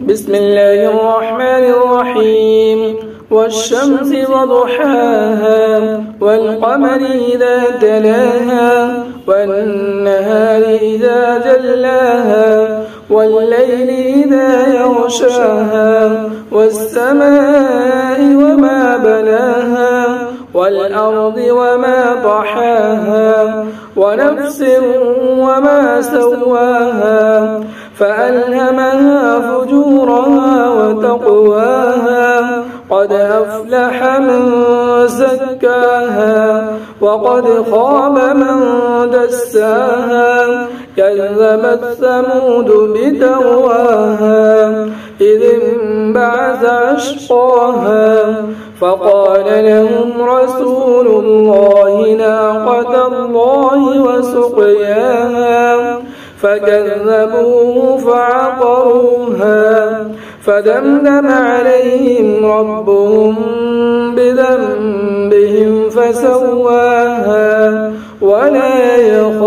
بسم الله الرحمن الرحيم والشمس وضحاها والقمر إذا تلاها والنهار إذا جلاها والليل إذا يغشاها والسماء وما بناها والأرض وما طحاها ونفس وما سواها فألهمها فجورها وتقواها قد أفلح من زكاها وقد خاب من دساها كذبت ثمود بتقواها إذ انبعث أشقاها فقال لهم رسول الله ناقة الله وسقياها فكذبوه فعقروها فدمدم عليهم ربهم بذنبهم فسواها ولا يخاف